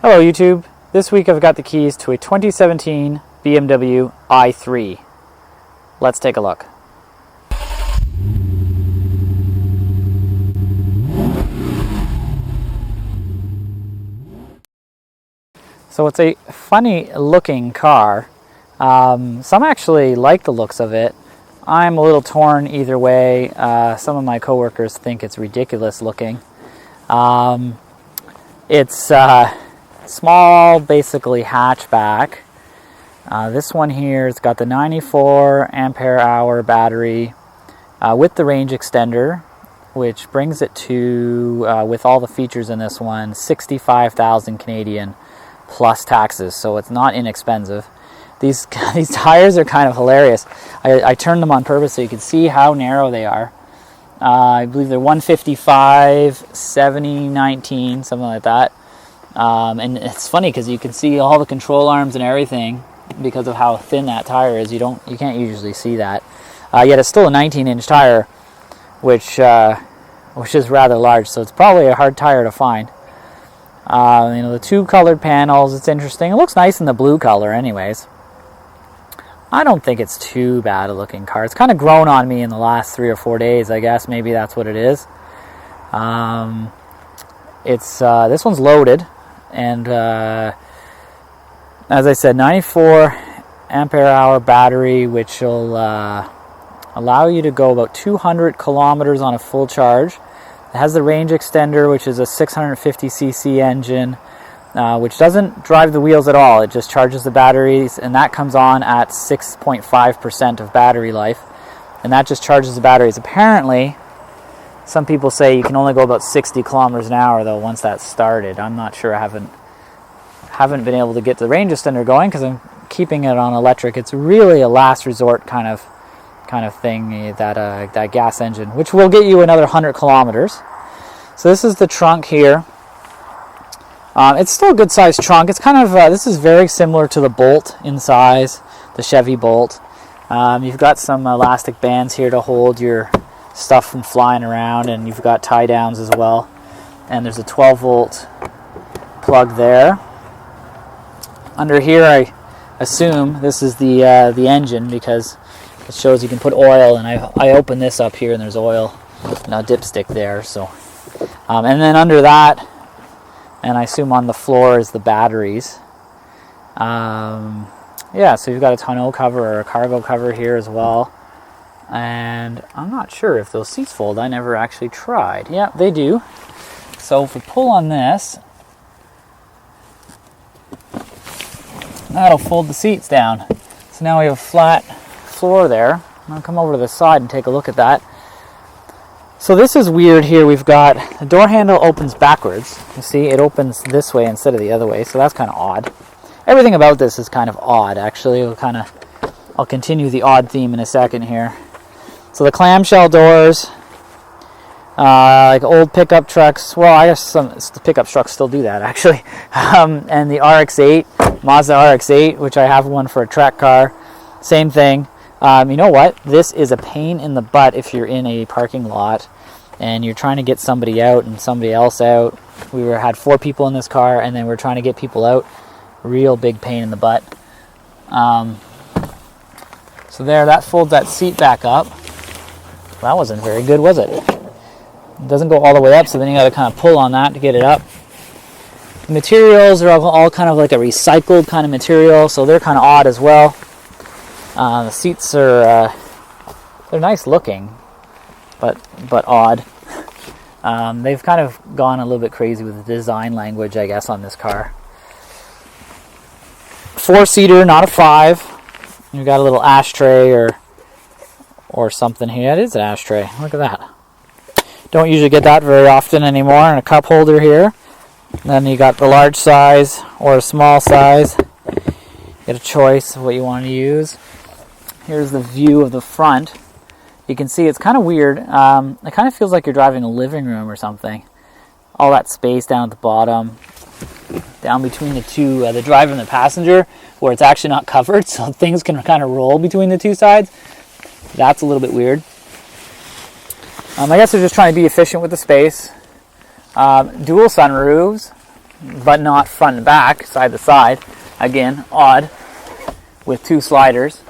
Hello YouTube. This week I've got the keys to a 2017 BMW i3. Let's take a look. So it's a funny looking car. Some actually like the looks of it. I'm a little torn either way. Some of my coworkers think it's ridiculous looking. It's small, basically hatchback. This one here has got the 94 ampere hour battery with the range extender, which brings it to, with all the features in this one, 65,000 Canadian plus taxes, so it's not inexpensive. These tires are kind of hilarious. I turned them on purpose so you can see how narrow they are. I believe they're 155, 70, 19, something like that. And it's funny because you can see all the control arms and everything because of how thin that tire is. You can't usually see that. Yet it's still a 19-inch tire, which is rather large. So it's probably a hard tire to find. The two colored panels. It's interesting. It looks nice in the blue color, anyways. I don't think it's too bad a looking car. It's kind of grown on me in the last 3 or 4 days. I guess maybe that's what it is. This one's loaded. And as I said, 94 ampere hour battery, which will allow you to go about 200 kilometers on a full charge. It has the range extender, which is a 650cc engine, which doesn't drive the wheels at all. It just charges the batteries, and that comes on at 6.5% of battery life, and that just charges the batteries. Apparently, some people say you can only go about 60 kilometers an hour though once that's started. I'm not sure. I haven't been able to get the range extender going because I'm keeping it on electric. It's really a last resort kind of thing, that gas engine, which will get you another 100 kilometers. So this is the trunk here. It's still a good sized trunk. It's kind of this is very similar to the Bolt in size, the Chevy Bolt. You've got some elastic bands here to hold your stuff from flying around, and you've got tie downs as well, and there's a 12-volt plug there. Under here I assume this is the engine because it shows you can put oil, and I open this up here and there's oil and a dipstick there. So and then under that, and I assume on the floor, is the batteries. So you've got a tonneau cover or a cargo cover here as well. And I'm not sure if those seats fold. I never actually tried. Yeah, they do. So if we pull on this, that'll fold the seats down. So now we have a flat floor there. I'll come over to the side and take a look at that. So this is weird here. We've got the door handle opens backwards. You see, it opens this way instead of the other way. So that's kind of odd. Everything about this is kind of odd, actually. I'll continue the odd theme in a second here. So the clamshell doors, like old pickup trucks. Well, I guess some pickup trucks still do that, actually. And the RX-8, Mazda RX-8, which I have one for a track car. Same thing. You know what? This is a pain in the butt if you're in a parking lot and you're trying to get somebody out and somebody else out. We had 4 people in this car, and then we're trying to get people out. Real big pain in the butt. So there, that folds that seat back up. That wasn't very good, was it? It doesn't go all the way up, so then you got to kind of pull on that to get it up. The materials are all kind of like a recycled kind of material, so they're kind of odd as well. The seats are they're nice looking, but odd. They've kind of gone a little bit crazy with the design language, I guess, on this car. 4-seater, not a 5. You've got a little ashtray or something here. It is an ashtray. Look at that. Don't usually get that very often anymore. And a cup holder here. And then you got the large size or a small size. Get a choice of what you want to use. Here's the view of the front. You can see it's kind of weird. It kind of feels like you're driving a living room or something. All that space down at the bottom. Down between the two, the driver and the passenger, where it's actually not covered, so things can kind of roll between the two sides. That's a little bit weird. I guess they're just trying to be efficient with the space. Dual sunroofs. but not front and back, side to side. Again, odd. With 2 sliders.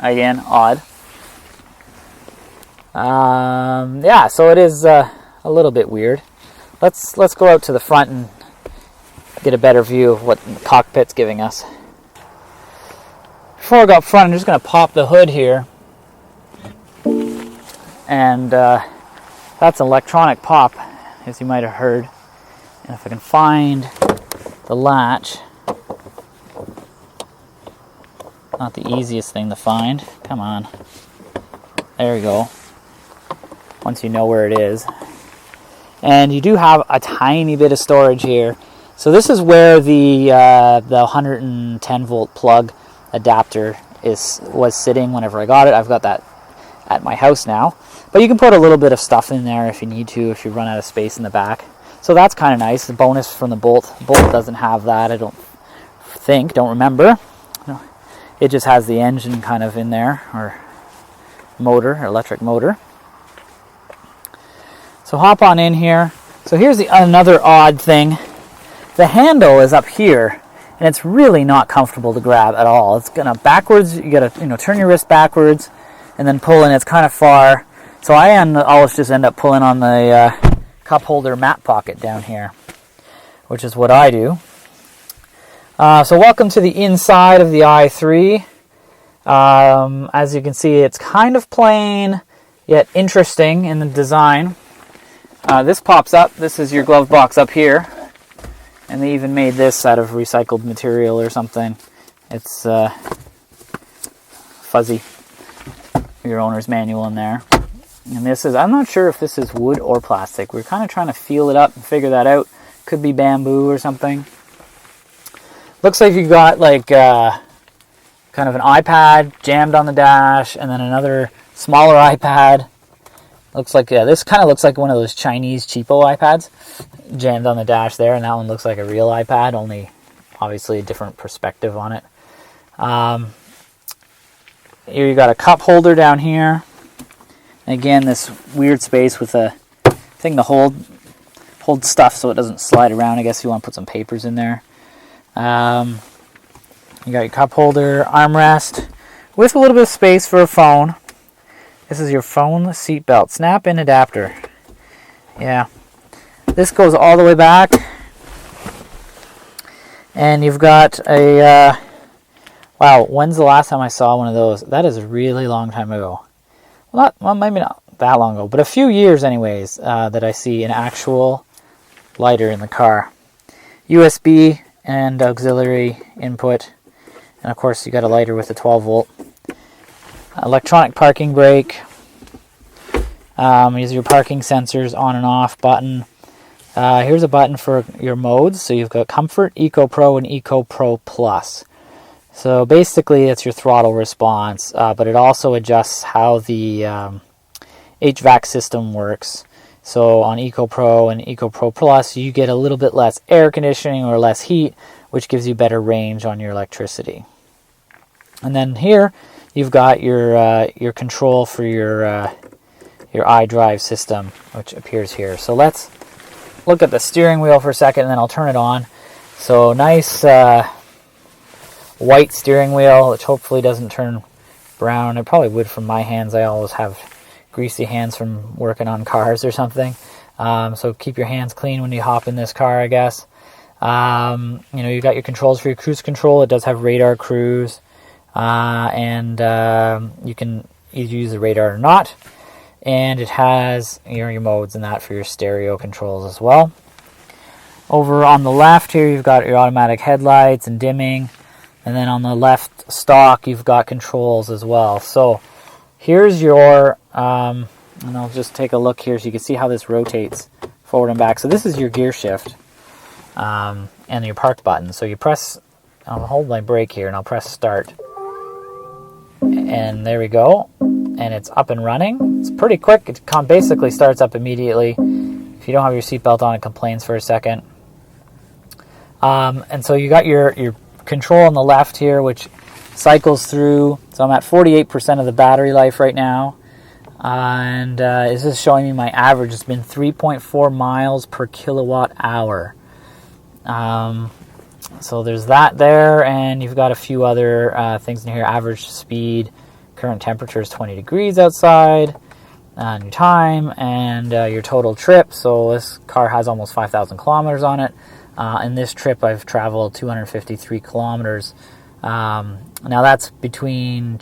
Again, odd. Yeah, so it is a little bit weird. Let's go out to the front and get a better view of what the cockpit's giving us. Before I go up front, I'm just going to pop the hood here. And that's an electronic pop, as you might have heard. And if I can find the latch, not the easiest thing to find. Come on. There we go. Once you know where it is. And you do have a tiny bit of storage here. So this is where the 110 volt plug adapter was sitting whenever I got it. I've got that at my house now. But you can put a little bit of stuff in there if you need to, if you run out of space in the back. So that's kind of nice. The bonus from the Bolt. The Bolt doesn't have that, I don't remember. It just has the engine kind of in there, or motor, or electric motor. So hop on in here. So here's another odd thing. The handle is up here, and it's really not comfortable to grab at all. It's gonna backwards. You gotta turn your wrist backwards, and then pull in. It's kind of far. So I always just end up pulling on the cup holder mat pocket down here, which is what I do. So welcome to the inside of the i3. As you can see, it's kind of plain, yet interesting in the design. This pops up. This is your glove box up here. And they even made this out of recycled material or something. It's fuzzy. Your owner's manual in there. And this is, I'm not sure if this is wood or plastic. We're kind of trying to feel it up and figure that out. Could be bamboo or something. Looks like you got like kind of an iPad jammed on the dash, and then another smaller iPad. Looks like, yeah, this kind of looks like one of those Chinese cheapo iPads jammed on the dash there, and that one looks like a real iPad, only obviously a different perspective on it. Here you got a cup holder down here. Again, this weird space with a thing to hold stuff so it doesn't slide around. I guess you want to put some papers in there. You got your cup holder, armrest, with a little bit of space for a phone. This is your phone seat belt, snap-in adapter. Yeah. This goes all the way back. And you've got a, wow, when's the last time I saw one of those? That is a really long time ago. Well, maybe not that long ago, but a few years anyways, that I see an actual lighter in the car. USB and auxiliary input. And of course you got a lighter with a 12 volt. Electronic parking brake. These are your parking sensors, on and off button. Here's a button for your modes. So you've got Comfort, Eco Pro, and Eco Pro Plus. So basically it's your throttle response, but it also adjusts how the HVAC system works. So on Eco Pro and Eco Pro Plus, you get a little bit less air conditioning or less heat, which gives you better range on your electricity. And then here you've got your control for your iDrive system, which appears here. So let's look at the steering wheel for a second, and then I'll turn it on. So nice white steering wheel, which hopefully doesn't turn brown. It probably would from my hands. I always have greasy hands from working on cars or something. So keep your hands clean when you hop in this car, I guess. You've got your controls for your cruise control. It does have radar cruise, and you can either use the radar or not. And it has your modes and that for your stereo controls as well. Over on the left here, you've got your automatic headlights and dimming. And then on the left stock, you've got controls as well. So here's your, and I'll just take a look here so you can see how this rotates forward and back. So this is your gear shift and your park button. So you press, I'll hold my brake here and I'll press start. And there we go. And it's up and running. It's pretty quick. It basically starts up immediately. If you don't have your seatbelt on, it complains for a second. And so you got your control on the left here, which cycles through. So I'm at 48% of the battery life right now. And this is showing me my average. It's been 3.4 miles per kilowatt hour. So there's that there, and you've got a few other things in here. Average speed, current temperature is 20 degrees outside, your time, and your total trip. So this car has almost 5,000 kilometers on it. In this trip, I've traveled 253 kilometers. Now that's between,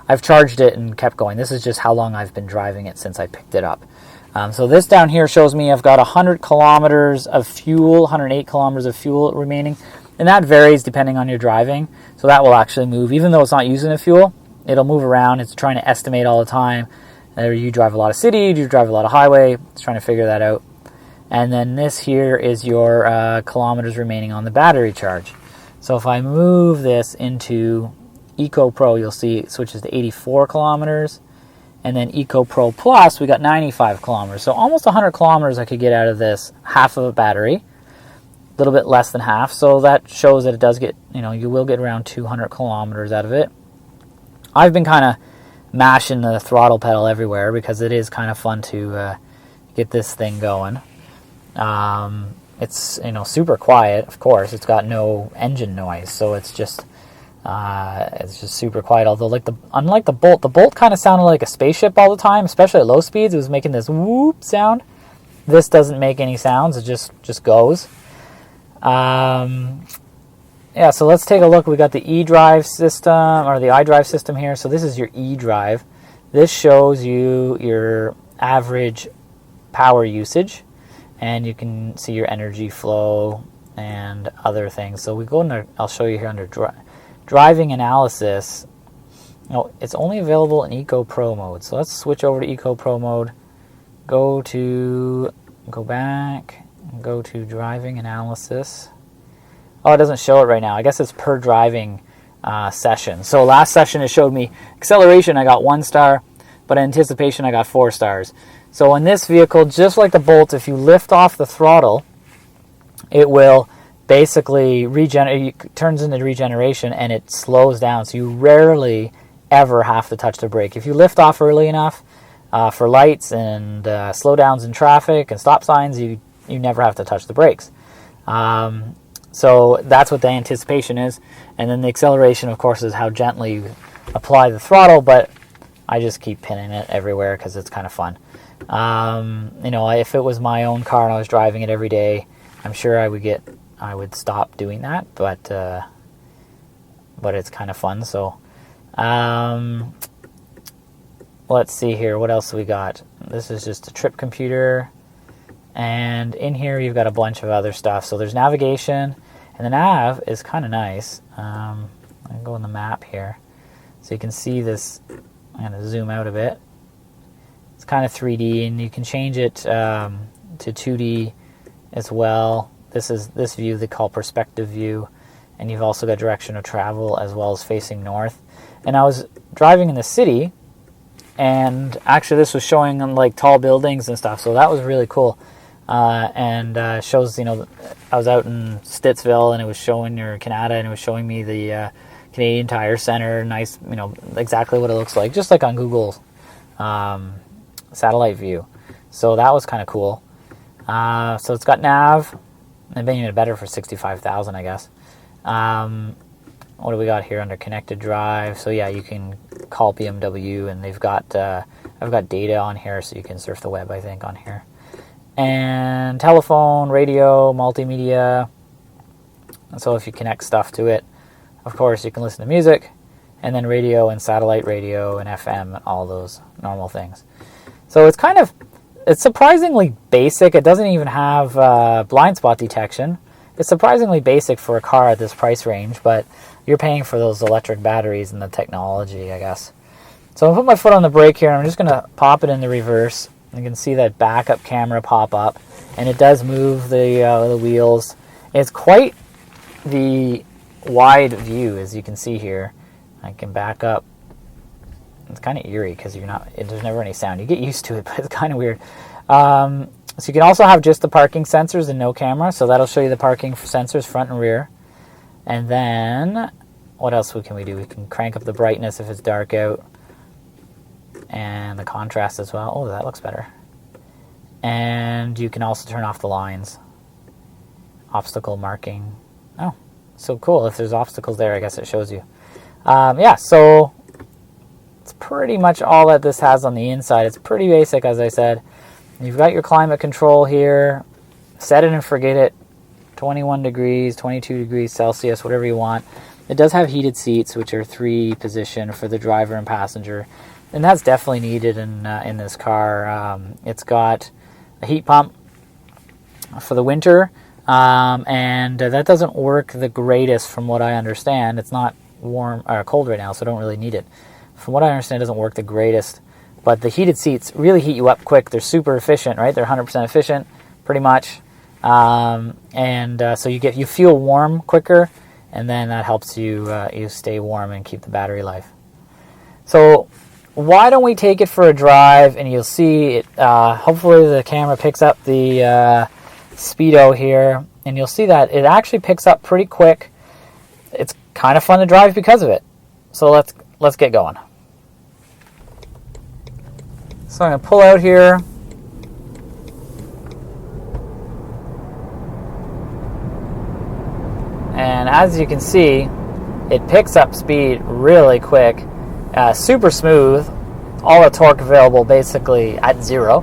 I've charged it and kept going. This is just how long I've been driving it since I picked it up. So this down here shows me I've got 100 kilometers of fuel, 108 kilometers of fuel remaining. And that varies depending on your driving. So that will actually move. Even though it's not using the fuel, it'll move around. It's trying to estimate all the time. Whether you drive a lot of city, do you drive a lot of highway? It's trying to figure that out. And then this here is your kilometers remaining on the battery charge. So if I move this into Eco Pro, you'll see it switches to 84 kilometers. And then Eco Pro Plus, we got 95 kilometers. So almost 100 kilometers I could get out of this, half of a battery. A little bit less than half. So that shows that it does get, you will get around 200 kilometers out of it. I've been kind of mashing the throttle pedal everywhere because it is kind of fun to get this thing going. It's super quiet, of course. It's got no engine noise, so it's just super quiet. Although unlike the Bolt kind of sounded like a spaceship all the time, especially at low speeds. It was making this whoop sound. This doesn't make any sounds. It just goes. Yeah, so let's take a look. We got the eDrive system, or the iDrive system here. So this is your eDrive. This shows you your average power usage, and you can see your energy flow and other things. So we go under, I'll show you here under driving analysis. No, it's only available in Eco Pro mode. So let's switch over to Eco Pro mode. Go back, and go to driving analysis. Oh, it doesn't show it right now. I guess it's per driving session. So last session it showed me acceleration, I got 1 star, but anticipation I got 4 stars. So in this vehicle, just like the Bolt, if you lift off the throttle, it will basically turns into regeneration, and it slows down. So you rarely ever have to touch the brake. If you lift off early enough for lights and slowdowns in traffic and stop signs, you never have to touch the brakes. So that's what the anticipation is. And then the acceleration, of course, is how gently you apply the throttle, but I just keep pinning it everywhere because it's kind of fun. If it was my own car and I was driving it every day, I'm sure I would stop doing that, but it's kind of fun. So let's see here. What else we got? This is just a trip computer. And in here you've got a bunch of other stuff. So there's navigation, and the nav is kind of nice. I'm going to go in the map here. So you can see this. I'm going to zoom out a bit. It's kind of 3D, and you can change it to 2D as well. This view they call perspective view, and you've also got direction of travel as well as facing north. And I was driving in the city, and actually this was showing them like tall buildings and stuff, so that was really cool. And shows, I was out in Stittsville, and it was showing, or Canada, and it was showing me the Canadian Tire Center, nice, exactly what it looks like, just like on Google satellite view. So that was kind of cool. So it's got nav, and been even better for 65,000, I guess. What do we got here under connected drive? So yeah, you can call BMW, and they've got I've got data on here, so you can surf the web, I think, on here. And telephone, radio, multimedia. And so if you connect stuff to it, of course, you can listen to music, and then radio and satellite radio and FM and all those normal things. So it's surprisingly basic. It doesn't even have blind spot detection. It's surprisingly basic for a car at this price range, but you're paying for those electric batteries and the technology, I guess. So I'll put my foot on the brake here, and I'm just going to pop it in the reverse. You can see that backup camera pop up, and it does move the wheels. It's quite the wide view, as you can see here. I can back up. It's kind of eerie because there's never any sound. You get used to it, but it's kind of weird. So you can also have just the parking sensors and no camera. So that'll show you the parking sensors front and rear. And then what else can we do? We can crank up the brightness if it's dark out, and the contrast as well. Oh, that looks better. And you can also turn off the lines obstacle marking. Oh, so cool. If there's obstacles there, I guess it shows you. Yeah, so it's pretty much all that this has on the inside. It's pretty basic, as I said. You've got your climate control here. Set it and forget it. 21 degrees, 22 degrees Celsius, whatever you want. It does have heated seats, which are 3-position for the driver and passenger. And that's definitely needed in this car. It's got a heat pump for the winter. And that doesn't work the greatest from what I understand. It's not warm or cold right now, so I don't really need it. From what I understand, it doesn't work the greatest. But the heated seats really heat you up quick. They're super efficient, right? They're 100% efficient, pretty much. So you feel warm quicker, and then that helps you stay warm and keep the battery life. So why don't we take it for a drive, and you'll see it. Hopefully the camera picks up the speedo here, and you'll see that it actually picks up pretty quick. It's kind of fun to drive because of it. So let's get going. So I'm going to pull out here. And as you can see, it picks up speed really quick, super smooth, all the torque available basically at 0,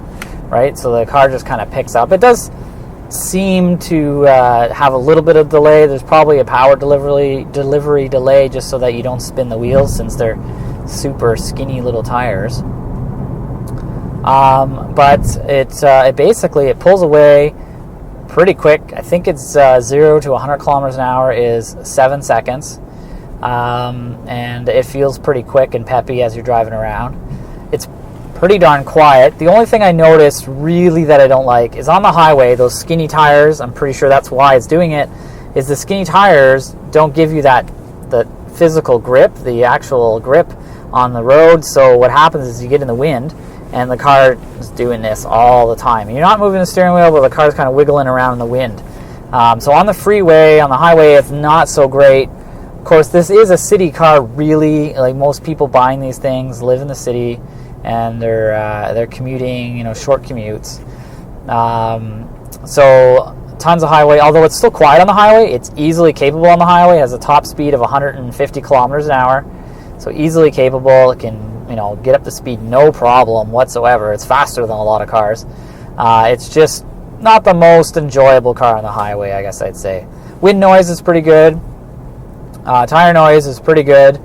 right? So the car just kind of picks up. It does seem to have a little bit of delay. There's probably a power delivery delay just so that you don't spin the wheels, since they're super skinny little tires. But it basically pulls away pretty quick. I think it's 0 to 100 kilometers an hour is 7 seconds. And it feels pretty quick and peppy as you're driving around. It's pretty darn quiet. The only thing I noticed really that I don't like is on the highway, those skinny tires. I'm pretty sure that's why it's doing it, is the skinny tires don't give you the physical grip, the actual grip on the road. So what happens is you get in the wind, and the car is doing this all the time. You're not moving the steering wheel, but the car's kind of wiggling around in the wind. So on the freeway, on the highway, it's not so great. Of course, this is a city car, really. Like most people buying these things live in the city, and they're commuting, short commutes. So tons of highway. Although it's still quiet on the highway, it's easily capable on the highway. It has a top speed of 150 kilometers an hour. So easily capable. It can get up to speed no problem whatsoever. It's faster than a lot of cars. It's just not the most enjoyable car on the highway, I guess I'd say. Wind noise is pretty good. Tire noise is pretty good.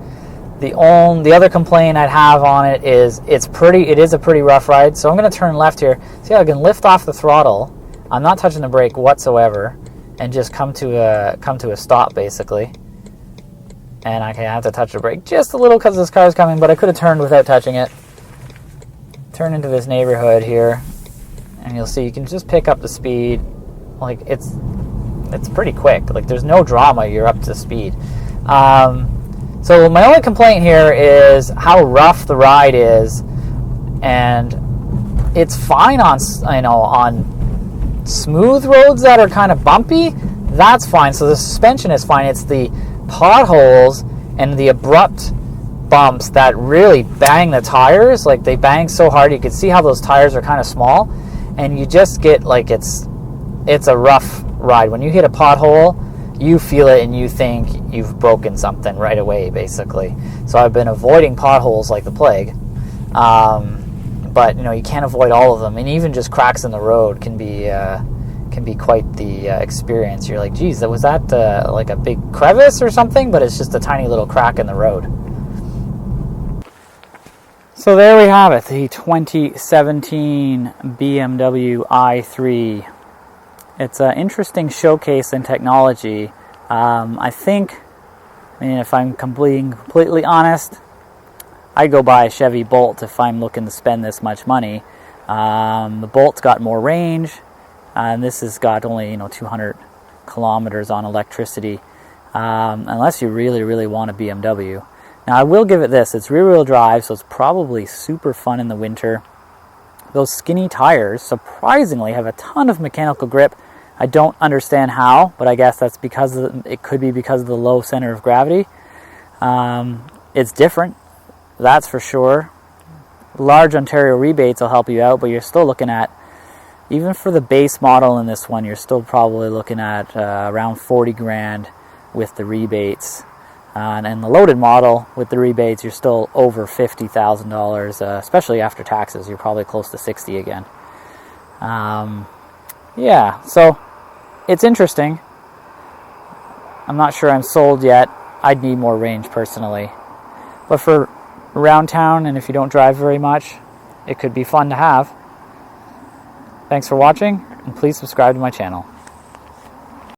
The other complaint I'd have on it is it is a pretty rough ride. So I'm going to turn left here. See how I can lift off the throttle. I'm not touching the brake whatsoever, and just come to a stop basically. And I have to touch the brake just a little because this car's coming, but I could have turned without touching it. Turn into this neighborhood here, and you'll see you can just pick up the speed. Like it's pretty quick. Like there's no drama. You're up to speed. So my only complaint here is how rough the ride is, and it's fine on smooth roads that are kind of bumpy. That's fine. So the suspension is fine. It's the potholes and the abrupt bumps that really bang the tires. Like they bang so hard, you can see how those tires are kind of small, and you just get like it's a rough ride. When you hit a pothole, you feel it and you think you've broken something right away basically. So I've been avoiding potholes like the plague, but you can't avoid all of them, and even just cracks in the road can be quite the experience. You're like, geez, was that like a big crevice or something? But it's just a tiny little crack in the road. So there we have it, the 2017 BMW i3. It's an interesting showcase in technology. If I'm completely honest, I'd go buy a Chevy Bolt if I'm looking to spend this much money. The Bolt's got more range. And this has got only 200 kilometers on electricity, unless you really, really want a BMW. Now I will give it this, it's rear-wheel drive, so it's probably super fun in the winter. Those skinny tires, surprisingly, have a ton of mechanical grip. I don't understand how, but I guess that's it could be because of the low center of gravity. It's different, that's for sure. Large Ontario rebates will help you out, but you're still looking at even for the base model in this one, you're still probably looking at around 40 grand with the rebates. And the loaded model with the rebates, you're still over $50,000, especially after taxes. You're probably close to 60 again. Yeah, so it's interesting. I'm not sure I'm sold yet. I'd need more range personally. But for around town, and if you don't drive very much, it could be fun to have. Thanks for watching, and please subscribe to my channel.